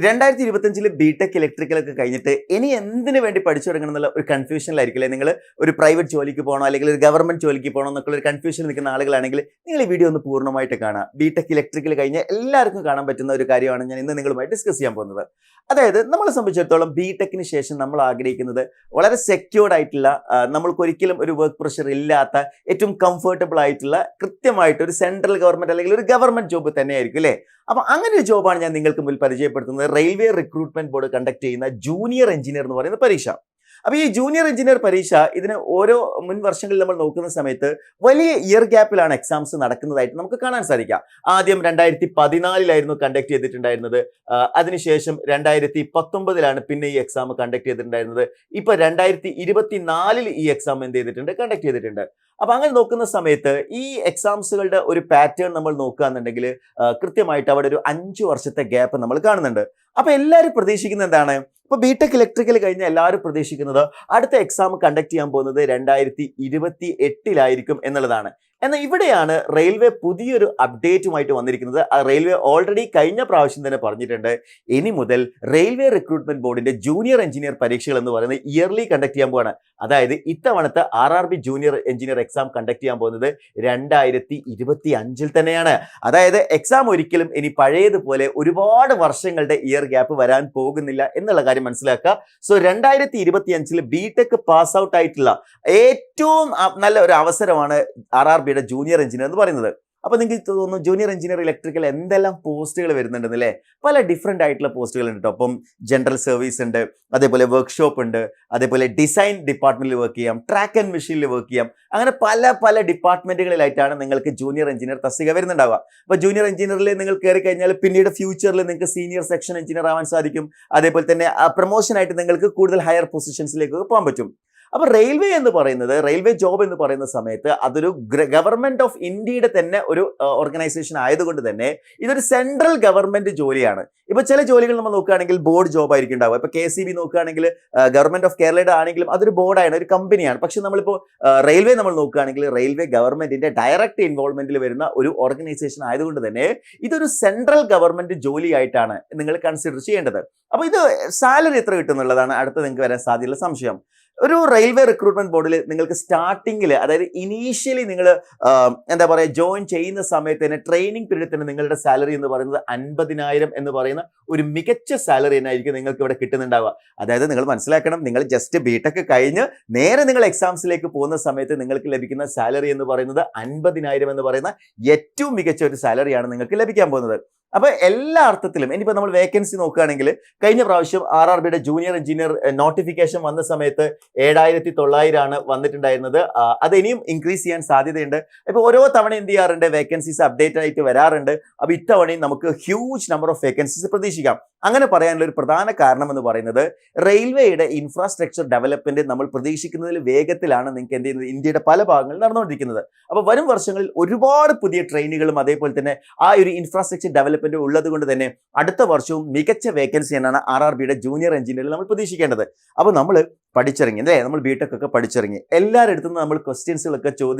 2025 BTech ഇലക്ട്രിക്കലൊക്കെ കഴിഞ്ഞിട്ട് ഇനി എന്തിനു വേണ്ടി പഠിച്ചു തുടങ്ങണം എന്നുള്ള ഒരു കൺഫ്യൂഷനിലായിരിക്കില്ലേ നിങ്ങൾ. ഒരു പ്രൈവറ്റ് ജോലിക്ക് പോകണോ അല്ലെങ്കിൽ ഒരു ഗവൺമെന്റ് ജോലിക്ക് പോകണോ എന്നൊക്കെ ഒരു കൺഫ്യൂഷനിൽ നിൽക്കുന്ന ആളുകളാണെങ്കിൽ നിങ്ങൾ ഈ വീഡിയോ ഒന്ന് പൂർണ്ണമായിട്ട് കാണാം. ബിടെക് ഇലക്ട്രിക്കൽ കഴിഞ്ഞ എല്ലാവർക്കും കാണാൻ പറ്റുന്ന ഒരു കാര്യമാണ് ഞാൻ ഇന്ന് നിങ്ങളുമായി ഡിസ്കസ് ചെയ്യാൻ പോകുന്നത്. അതായത് നമ്മളെ സംബന്ധിച്ചിടത്തോളം ബിടെക്കിന് ശേഷം നമ്മൾ ആഗ്രഹിക്കുന്നത് വളരെ സെക്യൂർഡ് ആയിട്ടുള്ള, നമ്മൾക്ക് ഒരിക്കലും ഒരു വർക്ക് പ്രഷർ ഇല്ലാത്ത, ഏറ്റവും കംഫർട്ടബിൾ ആയിട്ടുള്ള, കൃത്യമായിട്ട് ഒരു സെൻട്രൽ ഗവൺമെന്റ് അല്ലെങ്കിൽ ഒരു ഗവൺമെന്റ് ജോബ് തന്നെയായിരിക്കും അല്ലേ. അപ്പൊ അങ്ങനെ ഒരു ജോബാണ് ഞാൻ നിങ്ങൾക്ക് മുന്നിൽ പരിചയപ്പെടുത്തുന്നത്. റെയിൽവേ റിക്രൂട്ട്മെന്റ് ബോർഡ് കണ്ടക്ട് ചെയ്യുന്ന ജൂനിയർ എഞ്ചിനീയർ എന്ന് പറയുന്ന പരീക്ഷ. അപ്പൊ ഈ ജൂനിയർ എഞ്ചിനീയർ പരീക്ഷ ഇതിന് ഓരോ മുൻ വർഷങ്ങളിൽ നമ്മൾ നോക്കുന്ന സമയത്ത് വലിയ ഇയർ ഗ്യാപ്പിലാണ് എക്സാംസ് നടക്കുന്നതായിട്ട് നമുക്ക് കാണാൻ സാധിക്കാം. ആദ്യം 2014 കണ്ടക്ട് ചെയ്തിട്ടുണ്ടായിരുന്നത്. അതിനുശേഷം 2019 പിന്നെ ഈ എക്സാം കണ്ടക്ട് ചെയ്തിട്ടുണ്ടായിരുന്നത്. ഇപ്പൊ 2024 ഈ എക്സാം എന്ത് ചെയ്തിട്ടുണ്ട്, കണ്ടക്ട് ചെയ്തിട്ടുണ്ട്. അപ്പൊ അങ്ങനെ നോക്കുന്ന സമയത്ത് ഈ എക്സാംസുകളുടെ ഒരു പാറ്റേൺ നമ്മൾ നോക്കുകയാണെന്നുണ്ടെങ്കിൽ കൃത്യമായിട്ട് അവിടെ ഒരു 5 വർഷത്തെ ഗ്യാപ്പ് നമ്മൾ കാണുന്നുണ്ട്. അപ്പൊ എല്ലാവരും പ്രതീക്ഷിക്കുന്നത് എന്താണ്? ഇപ്പൊ ബിടെക് ഇലക്ട്രിക്കൽ കഴിഞ്ഞ എല്ലാവരും പ്രതീക്ഷിക്കുന്നത് അടുത്ത എക്സാം കണ്ടക്ട് ചെയ്യാൻ പോകുന്നത് 2028 എന്നുള്ളതാണ്. എന്നാൽ ഇവിടെയാണ് റെയിൽവേ പുതിയൊരു അപ്ഡേറ്റുമായിട്ട് വന്നിരിക്കുന്നത്. ആ റെയിൽവേ ഓൾറെഡി കഴിഞ്ഞ പ്രാവശ്യം തന്നെ പറഞ്ഞിട്ടുണ്ട്, ഇനി മുതൽ റെയിൽവേ റിക്രൂട്ട്മെന്റ് ബോർഡിന്റെ ജൂനിയർ എഞ്ചിനീയർ പരീക്ഷകൾ എന്ന് പറയുന്നത് ഇയർലി കണ്ടക്ട് ചെയ്യാൻ പോവാണ്. അതായത് ഇത്തവണത്തെ RRB junior engineer exam conduct ചെയ്യാൻ പോകുന്നത് 2025 തന്നെയാണ്. അതായത് എക്സാം ഒരിക്കലും ഇനി പഴയതുപോലെ ഒരുപാട് വർഷങ്ങളുടെ ഇയർ ഗ്യാപ്പ് വരാൻ പോകുന്നില്ല എന്നുള്ള കാര്യം മനസ്സിലാക്കുക. സോ 2025 ബിടെക് പാസ് ഔട്ട് ആയിട്ടുള്ള ഏറ്റവും നല്ല ഒരു അവസരമാണ് RRB ജൂനിയർ എഞ്ചിനീയർ എന്ന് പറയുന്നത്. അപ്പൊ നിങ്ങൾക്ക് തോന്നുന്നു ജൂനിയർ എഞ്ചിനീയർ ഇലക്ട്രിക്കൽ എന്തെല്ലാം പോസ്റ്റുകൾ വരുന്നുണ്ടെന്നല്ലേ. പല ഡിഫറെന്റ് ആയിട്ടുള്ള പോസ്റ്റുകൾ ഉണ്ട് കേട്ടോ. അപ്പം ജനറൽ സർവീസ് ഉണ്ട്, അതേപോലെ വർക്ക്ഷോപ്പ് ഉണ്ട്, അതേപോലെ ഡിസൈൻ ഡിപ്പാർട്ട്മെന്റിൽ വർക്ക് ചെയ്യാം, ട്രാക്ക് ആൻഡ് മെഷീനിൽ വർക്ക് ചെയ്യാം. അങ്ങനെ പല ഡിപ്പാർട്ട്മെന്റുകളിലായിട്ടാണ് നിങ്ങൾക്ക് ജൂനിയർ എഞ്ചിനീയർ തസ്തിക വരുന്നുണ്ടാവുക. അപ്പൊ ജൂനിയർ എഞ്ചിനീയറിൽ നിങ്ങൾ കയറി കഴിഞ്ഞാൽ പിന്നീട് ഫ്യൂച്ചറിൽ നിങ്ങൾക്ക് സീനിയർ സെക്ഷൻ എഞ്ചിനീയർ ആവാൻ സാധിക്കും. അതേപോലെ തന്നെ പ്രൊമോഷൻ ആയിട്ട് നിങ്ങൾക്ക് കൂടുതൽ ഹയർ പൊസിഷൻസിലേക്ക് പോകാൻ പറ്റും. അപ്പൊ റെയിൽവേ എന്ന് പറയുന്നത്, റെയിൽവേ ജോബ് എന്ന് പറയുന്ന സമയത്ത് അതൊരു ഗവൺമെന്റ് ഓഫ് ഇന്ത്യയുടെ തന്നെ ഒരു ഓർഗനൈസേഷൻ ആയതുകൊണ്ട് തന്നെ ഇതൊരു സെൻട്രൽ ഗവൺമെന്റ് ജോലിയാണ്. ഇപ്പൊ ചില ജോലികൾ നമ്മൾ നോക്കുകയാണെങ്കിൽ ബോർഡ് ജോബ് ആയിരിക്കും ഉണ്ടാവുക. ഇപ്പൊ KCB നോക്കുകയാണെങ്കിൽ ഗവൺമെന്റ് ഓഫ് കേരളയുടെ ആണെങ്കിലും അതൊരു ബോർഡാണ്, ഒരു കമ്പനിയാണ്. പക്ഷെ നമ്മളിപ്പോൾ റെയിൽവേ നമ്മൾ നോക്കുകയാണെങ്കിൽ റെയിൽവേ ഗവൺമെന്റിന്റെ ഡയറക്റ്റ് ഇൻവോൾവ്മെന്റിൽ വരുന്ന ഒരു ഓർഗനൈസേഷൻ ആയതുകൊണ്ട് തന്നെ ഇതൊരു സെൻട്രൽ ഗവൺമെന്റ് ജോലിയായിട്ടാണ് നിങ്ങൾ കൺസിഡർ ചെയ്യേണ്ടത്. അപ്പൊ ഇത് സാലറി എത്ര കിട്ടും എന്നുള്ളതാണ് അടുത്ത നിങ്ങൾക്ക് വരാൻ സാധ്യതയുള്ള സംശയം. ഒരു റെയിൽവേ റിക്രൂട്ട്മെന്റ് ബോർഡിൽ നിങ്ങൾക്ക് സ്റ്റാർട്ടിങ്ങിൽ, അതായത് ഇനീഷ്യലി നിങ്ങൾ എന്താ പറയുക, ജോയിൻ ചെയ്യുന്ന സമയത്ത് തന്നെ ട്രെയിനിങ് പീരീഡിൽ തന്നെ നിങ്ങളുടെ സാലറി എന്ന് പറയുന്നത് 50,000 എന്ന് പറയുന്ന ഒരു മികച്ച സാലറി തന്നെയായിരിക്കും നിങ്ങൾക്ക് ഇവിടെ കിട്ടുന്നുണ്ടാവുക. അതായത് നിങ്ങൾ മനസ്സിലാക്കണം, നിങ്ങൾ ജസ്റ്റ് ബിടെക് കഴിഞ്ഞ് നേരെ നിങ്ങൾ എക്സാംസിലേക്ക് പോകുന്ന സമയത്ത് നിങ്ങൾക്ക് ലഭിക്കുന്ന സാലറി എന്ന് പറയുന്നത് 50,000 എന്ന് പറയുന്ന ഏറ്റവും മികച്ച ഒരു സാലറിയാണ് നിങ്ങൾക്ക് ലഭിക്കാൻ പോകുന്നത്. അപ്പൊ എല്ലാ അർത്ഥത്തിലും ഇനിയിപ്പോ നമ്മൾ വേക്കൻസി നോക്കുകയാണെങ്കിൽ കഴിഞ്ഞ പ്രാവശ്യം RRB ജൂനിയർ എഞ്ചിനീയർ നോട്ടിഫിക്കേഷൻ വന്ന സമയത്ത് 7,900 വന്നിട്ടുണ്ടായിരുന്നത്. അത് ഇനിയും ഇൻക്രീസ് ചെയ്യാൻ സാധ്യതയുണ്ട്. ഇപ്പൊ ഓരോ തവണ എന്ത് ചെയ്യാറുണ്ട്, വേക്കൻസീസ് അപ്ഡേറ്റ് ആയിട്ട് വരാറുണ്ട്. അപ്പൊ ഇത്തവണയും നമുക്ക് ഹ്യൂജ് നമ്പർ ഓഫ് വേക്കൻസീസ് പ്രതീക്ഷിക്കാം. അങ്ങനെ പറയാനുള്ള ഒരു പ്രധാന കാരണം എന്ന് പറയുന്നത് റെയിൽവേയുടെ ഇൻഫ്രാസ്ട്രക്ചർ ഡെവലപ്മെന്റ് നമ്മൾ പ്രതീക്ഷിക്കുന്നതിൽ വേഗത്തിലാണ് നിങ്ങൾക്ക് എന്ത് ചെയ്യുന്നത്, ഇന്ത്യയുടെ പല ഭാഗങ്ങളിൽ നടന്നുകൊണ്ടിരിക്കുന്നത്. അപ്പൊ വരും വർഷങ്ങളിൽ ഒരുപാട് പുതിയ ട്രെയിനുകളും അതേപോലെ തന്നെ ആ ഒരു ഇൻഫ്രാസ്ട്രക്ചർ ഡെവലപ്മെന്റ് ഉള്ളത് കൊണ്ട് തന്നെ അടുത്ത വർഷവും മികച്ച വേക്കൻസി എന്നാണ് RRB ജൂനിയർ എഞ്ചിനീയറിൽ നമ്മൾ പ്രതീക്ഷിക്കേണ്ടത്. അപ്പൊ നമ്മൾ പഠിച്ചിറങ്ങി അല്ലേ, നമ്മൾ ബിടെക് ഒക്കെ പഠിച്ചിറങ്ങി, എല്ലാവരുടെ അടുത്തും നമ്മൾ ക്വസ്റ്റ്യൻസുകളൊക്കെ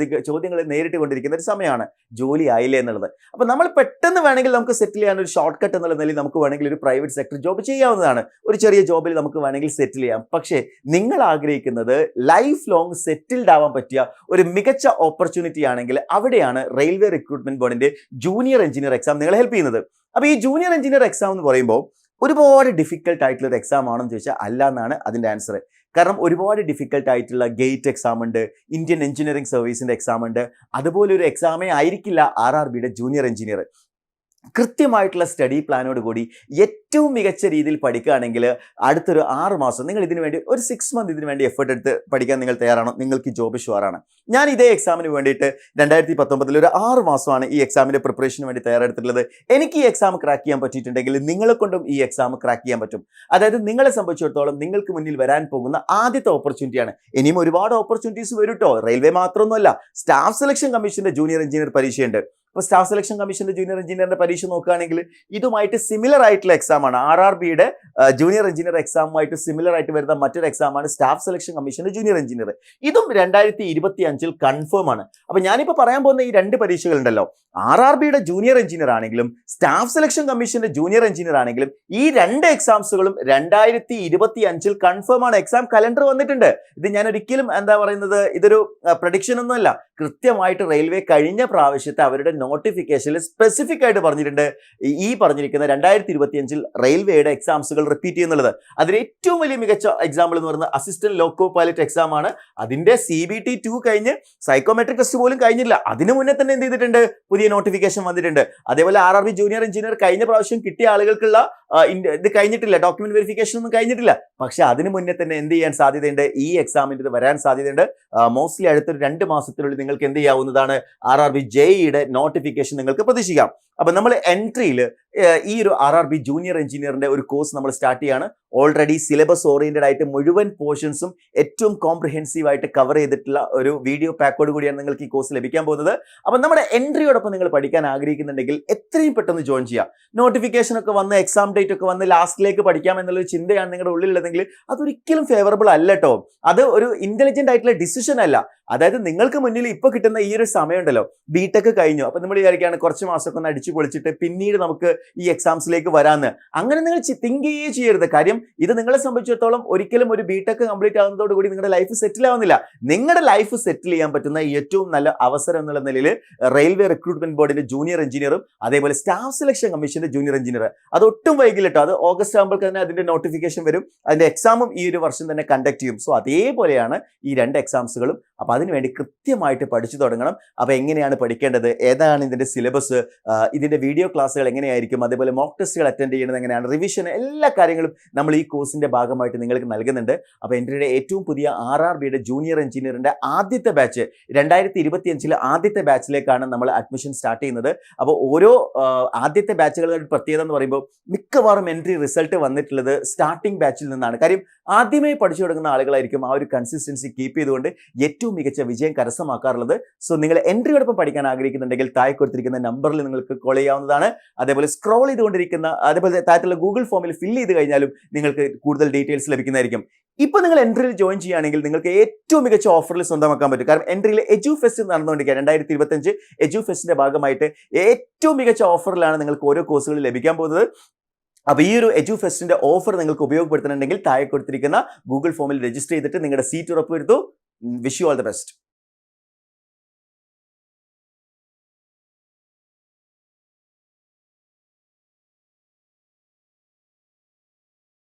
ചോദ്യങ്ങൾ നേരിട്ട് കൊണ്ടിരിക്കുന്ന ഒരു സമയമാണ് ജോലി ആയില്ലേ എന്നുള്ളത്. അപ്പൊ നമ്മൾ പെട്ടെന്ന് വേണമെങ്കിൽ നമുക്ക് സെറ്റിൽ ചെയ്യാൻ ഒരു ഷോർട്ട് കട്ട് എന്നുള്ള നിലയിൽ നമുക്ക് വേണമെങ്കിൽ ഒരു പ്രൈവറ്റ് സെക്ടർ ജോബ് ചെയ്യാവുന്നതാണ്. ഒരു ചെറിയ ജോബിൽ നമുക്ക് വേണമെങ്കിൽ സെറ്റിൽ ചെയ്യാം. പക്ഷേ നിങ്ങൾ ആഗ്രഹിക്കുന്നത് ലൈഫ് ലോങ് സെറ്റിൽഡ് ആവാൻ പറ്റിയ ഒരു മികച്ച ഓപ്പർച്യൂണിറ്റി ആണെങ്കിൽ അവിടെയാണ് റെയിൽവേ റിക്രൂട്ട്മെന്റ് ബോർഡിന്റെ ജൂനിയർ എഞ്ചിനീയർ എക്സാം നിങ്ങളെ ഹെൽപ്പ് ചെയ്യുന്നത്. അപ്പൊ ഈ ജൂനിയർ എഞ്ചിനീയർ എക്സാം എന്ന് പറയുമ്പോൾ ഒരുപാട് ഡിഫിക്കൽട്ട് ആയിട്ടുള്ള ഒരു എക്സാം ആണെന്ന് ചോദിച്ചാൽ അല്ല എന്നാണ് അതിന്റെ ആൻസർ. കാരണം ഒരുപാട് ഡിഫിക്കൽട്ട് ആയിട്ടുള്ള ഗേറ്റ് എക്സാം ഉണ്ട്, ഇന്ത്യൻ എഞ്ചിനീയറിംഗ് സർവീസിന്റെ എക്സാം ഉണ്ട്. അതുപോലെ ഒരു എക്സാമേ ആയിരിക്കില്ല RRB ജൂനിയർ എഞ്ചിനീയർ. കൃത്യമായിട്ടുള്ള സ്റ്റഡി പ്ലാനോട് കൂടി ഏറ്റവും മികച്ച രീതിയിൽ പഠിക്കുകയാണെങ്കിൽ അടുത്തൊരു 6 മാസം നിങ്ങൾ ഇതിനു വേണ്ടി ഒരു 6 മന്ത് ഇതിനു വേണ്ടി എഫേർട്ട് എടുത്ത് പഠിക്കാൻ നിങ്ങൾ തയ്യാറാണോ? നിങ്ങൾക്ക് ഈ ജോബ് ഷുവറാണ്. ഞാൻ ഇതേ എക്സാമിന് വേണ്ടിയിട്ട് 2019 ഒരു 6 മാസമാണ് ഈ എക്സാമിന്റെ പ്രിപ്പറേഷന് വേണ്ടി തയ്യാറെടുത്തിട്ടുള്ളത്. എനിക്ക് ഈ എക്സാം ക്രാക്ക് ചെയ്യാൻ പറ്റിയിട്ടുണ്ടെങ്കിൽ നിങ്ങളെ കൊണ്ടും ഈ എക്സാം ക്രാക്ക് ചെയ്യാൻ പറ്റും. അതായത് നിങ്ങളെ സംബന്ധിച്ചിടത്തോളം നിങ്ങൾക്ക് മുന്നിൽ വരാൻ പോകുന്ന ആദ്യത്തെ ഓപ്പർച്യൂണിറ്റിയാണ്. ഇനിയും ഒരുപാട് ഓപ്പർച്യൂണിറ്റീസ് വരും കേട്ടോ. റെയിൽവേ മാത്രമൊന്നുമല്ല, സ്റ്റാഫ് സെലക്ഷൻ കമ്മീഷന്റെ ജൂനിയർ എഞ്ചിനീയർ പരീക്ഷയുണ്ട്. ഇപ്പോൾ സ്റ്റാഫ് സെലക്ഷൻ കമ്മീഷന്റെ ജൂനിയർ എഞ്ചിനീയറിന്റെ പരീക്ഷ നോക്കുകയാണെങ്കിൽ ഇതുമായിട്ട് സിമിലർ ആയിട്ടുള്ള എക്സാം ആണ്. RRBയുടെ ജൂനിയർ എഞ്ചിനീയർ എക്സാമുമായിട്ട് സിമിലർ ആയിട്ട് വരുന്ന മറ്റൊരു എക്സാമാണ് സ്റ്റാഫ് സെലക്ഷൻ കമ്മീഷന്റെ ജൂനിയർ എഞ്ചിനീയർ. ഇതും 2025 കൺഫേം ആണ്. അപ്പൊ ഞാനിപ്പോ പറയാൻ പോകുന്ന ഈ രണ്ട് പരീക്ഷകൾ ഉണ്ടല്ലോ, RRBയുടെ ജൂനിയർ എഞ്ചിനീയർ ആണെങ്കിലും സ്റ്റാഫ് സെലക്ഷൻ കമ്മീഷന്റെ ജൂനിയർ എഞ്ചിനീയർ ആണെങ്കിലും ഈ രണ്ട് എക്സാംസുകളും 2025 കൺഫേം ആണ്. എക്സാം കലണ്ടർ വന്നിട്ടുണ്ട്. ഇത് ഞാൻ ഒരിക്കലും എന്താ പറയുന്നത്, ഇതൊരു പ്രഡിക്ഷൻ ഒന്നുമല്ല. കൃത്യമായിട്ട് റെയിൽവേ കഴിഞ്ഞ പ്രാവശ്യത്തെ അവരുടെ നോട്ടിഫിക്കേഷനിൽ സ്പെസിഫിക് ആയിട്ട് പറഞ്ഞിട്ടുണ്ട് ഈ പറഞ്ഞിരിക്കുന്ന 2025 റെയിൽവേയുടെ എക്സാംസുകൾ റിപ്പീറ്റ് ചെയ്യുന്നുള്ളത്. അതിൽ ഏറ്റവും വലിയ മികച്ച എക്സാമ്പിൾ എന്ന് പറയുന്നത് അസിസ്റ്റന്റ് ലോക്കോ പൈലറ്റ് എക്സാം ആണ്. അതിന്റെ CBT 2 കഴിഞ്ഞ് സൈക്കോമെട്രിക് ടെസ്റ്റ് പോലും കഴിഞ്ഞില്ല. അതിനു മുന്നേ തന്നെ എന്ത് ചെയ്തിട്ടുണ്ട്, പുതിയ നോട്ടിഫിക്കേഷൻ വന്നിട്ടുണ്ട്. അതേപോലെ RRB ജൂനിയർ എഞ്ചിനീയർ കഴിഞ്ഞ പ്രാവശ്യം കിട്ടിയ ആളുകൾക്കുള്ള ഇത് കഴിഞ്ഞിട്ടില്ല, ഡോക്യുമെന്റ് വെരിഫിക്കേഷൻ ഒന്നും കഴിഞ്ഞിട്ടില്ല. പക്ഷെ അതിനു മുന്നേ തന്നെ എന്ത് ചെയ്യാൻ സാധ്യതയുണ്ട്, ഈ എക്സാമിന്റെ ഇത് വരാൻ സാധ്യതയുണ്ട്. മോസ്റ്റ്ലി അടുത്തൊരു 2 മാസത്തിനുള്ളിൽ നിങ്ങൾക്ക് എന്ത് ചെയ്യാവുന്നതാണ്, RRB JEEയുടെ നോട്ടിഫിക്കേഷൻ നിങ്ങൾക്ക് പ്രതീക്ഷിക്കാം. അപ്പൊ നമ്മൾ എൻട്രിയിൽ ഈ ഒരു RRB ജൂനിയർ എഞ്ചിനീയറിന്റെ ഒരു കോഴ്സ് നമ്മൾ സ്റ്റാർട്ട് ചെയ്യാണ്. ഓൾറെഡി സിലബസ് ഓറിയന്റഡ് ആയിട്ട് മുഴുവൻ പോർഷൻസും ഏറ്റവും കോംപ്രിഹെൻസീവ് ആയിട്ട് കവർ ചെയ്തിട്ടുള്ള ഒരു വീഡിയോ പാക്കോട് കൂടിയാണ് നിങ്ങൾക്ക് ഈ കോഴ്സ് ലഭിക്കാൻ പോകുന്നത്. അപ്പൊ നമ്മുടെ എൻട്രിയോടൊപ്പം നിങ്ങൾ പഠിക്കാൻ ആഗ്രഹിക്കുന്നുണ്ടെങ്കിൽ എത്രയും പെട്ടെന്ന് ജോയിൻ ചെയ്യാം. നോട്ടിഫിക്കേഷൻ ഒക്കെ വന്ന് എക്സാം ഡേറ്റ് ഒക്കെ വന്ന് ലാസ്റ്റിലേക്ക് പഠിക്കാം എന്നുള്ളൊരു ചിന്തയാണ് നിങ്ങളുടെ ഉള്ളിലുള്ളതെങ്കിൽ അതൊരിക്കലും ഫേവറബിൾ അല്ല കേട്ടോ. അത് ഒരു ഇന്റലിജന്റ് ആയിട്ടുള്ള ഡിസിഷൻ അല്ല. അതായത് നിങ്ങൾക്ക് മുന്നിൽ ഇപ്പൊ കിട്ടുന്ന ഈ ഒരു സമയം ഉണ്ടല്ലോ, ബിടെക് കഴിഞ്ഞു, അപ്പൊ നമ്മൾ വിചാരിക്കുകയാണ് കുറച്ച് മാസമൊക്കെ ഒന്ന് അടിച്ചു പൊളിച്ചിട്ട് പിന്നീട് നമുക്ക് ഈ എക്സാംസിലേക്ക് വരാമെന്ന്. അങ്ങനെ നിങ്ങൾ തിങ്ക് ചെയ്യരുത്. കാര്യം ഇത് നിങ്ങളെ സംബന്ധിച്ചിടത്തോളം ഒരിക്കലും ഒരു ബിടെക് കംപ്ലീറ്റ് ആകുന്നതോടുകൂടി നിങ്ങളുടെ ലൈഫ് സെറ്റിൽ ആവുന്നില്ല. നിങ്ങളുടെ ലൈഫ് സെറ്റിൽ ചെയ്യാൻ പറ്റുന്ന ഏറ്റവും നല്ല അവസരം എന്നുള്ള നിലയിൽ റെയിൽവേ റിക്രൂട്ട്മെന്റ് ബോർഡിന്റെ ജൂനിയർ എഞ്ചിനീയറും അതേപോലെ സ്റ്റാഫ് സെലക്ഷൻ കമ്മീഷന്റെ ജൂനിയർ എഞ്ചിനീയർ, അത് ഒട്ടും വൈകില്ല കേട്ടോ. അത് ഓഗസ്റ്റ് ആകുമ്പോൾ തന്നെ അതിന്റെ നോട്ടിഫിക്കേഷൻ വരും. അതിന്റെ എക്സാമും ഈ ഒരു വർഷം തന്നെ കണ്ടക്ട് ചെയ്യും. സോ അതേപോലെയാണ് ഈ രണ്ട് എക്സാംസുകളും. അപ്പൊ അതിനുവേണ്ടി കൃത്യമായിട്ട് പഠിച്ചു തുടങ്ങണം. അപ്പൊ എങ്ങനെയാണ് പഠിക്കേണ്ടത്, ഏതാണ് ഇതിന്റെ സിലബസ്, ഇതിന്റെ വീഡിയോ ക്ലാസ്സുകൾ എങ്ങനെയായിരിക്കും, അതേപോലെ മോക്ക് ടെസ്റ്റുകൾ അറ്റൻഡ് ചെയ്യുന്നത് എങ്ങനെയാണ്, റിവിഷൻ, എല്ലാ കാര്യങ്ങളും നമ്മൾ ഈ കോഴ്സിന്റെ ഭാഗമായിട്ട് നിങ്ങൾക്ക് നൽകുന്നുണ്ട്. അപ്പൊ എൻ്റെ ഏറ്റവും പുതിയ RRBയുടെ ജൂനിയർ എഞ്ചിനീയറിന്റെ ആദ്യത്തെ ബാച്ച് 2025 ആദ്യത്തെ ബാച്ചിലേക്കാണ് നമ്മൾ അഡ്മിഷൻ സ്റ്റാർട്ട് ചെയ്യുന്നത്. അപ്പോൾ ഓരോ ആദ്യത്തെ ബാച്ചുകളുടെ പ്രത്യേകത എന്ന് പറയുമ്പോൾ മിക്കവാറും എൻട്രി റിസൾട്ട് വന്നിട്ടുള്ളത് സ്റ്റാർട്ടിംഗ് ബാച്ചിൽ നിന്നാണ്. കാര്യം ആദ്യമേ പഠിച്ചു തുടങ്ങുന്ന ആളുകളായിരിക്കും ആ ഒരു കൺസിസ്റ്റൻസി കീപ്പ് ചെയ്തുകൊണ്ട് ഏറ്റവും മികച്ച വിജയം കരസ്ഥമാക്കാറുള്ളത്. സോ നിങ്ങൾ എൻട്രിയോടൊപ്പം പഠിക്കാൻ ആഗ്രഹിക്കുന്നുണ്ടെങ്കിൽ താഴെ കൊടുത്തിരിക്കുന്ന നമ്പറിൽ നിങ്ങൾക്ക് കോൾ ചെയ്യാവുന്നതാണ്. അതേപോലെ സ്ക്രോൾ ചെയ്തുകൊണ്ടിരിക്കുന്ന അതേപോലെ താഴത്തുള്ള ഗൂഗിൾ ഫോമിൽ ഫില്ല് ചെയ്ത് കഴിഞ്ഞാലും നിങ്ങൾക്ക് കൂടുതൽ ഡീറ്റെയിൽസ് ലഭിക്കുന്നതായിരിക്കും. ഇപ്പൊ നിങ്ങൾ എൻട്രിയിൽ ജോയിൻ ചെയ്യുകയാണെങ്കിൽ നിങ്ങൾക്ക് ഏറ്റവും മികച്ച ഓഫറിൽ സ്വന്തമാക്കാൻ പറ്റും. കാരണം എൻട്രിയിൽ എജു ഫെസ്റ്റ് നടന്നുകൊണ്ടിരിക്കുക. 2025 എജു ഫെസ്റ്റിന്റെ ഭാഗമായിട്ട് ഏറ്റവും മികച്ച ഓഫറിലാണ് നിങ്ങൾക്ക് ഓരോ കോഴ്സുകൾ ലഭിക്കാൻ പോകുന്നത്. അപ്പോൾ ഈ ഒരു എജു ഫെസ്റ്റിന്റെ ഓഫർ നിങ്ങൾക്ക് ഉപയോഗപ്പെടുത്തുന്നുണ്ടെങ്കിൽ താഴെ കൊടുത്തിരിക്കുന്ന ഗൂഗിൾ ഫോമിൽ രജിസ്റ്റർ ചെയ്തിട്ട് നിങ്ങളുടെ സീറ്റ് ഉറപ്പുവരുത്തൂ. Wish you all the best.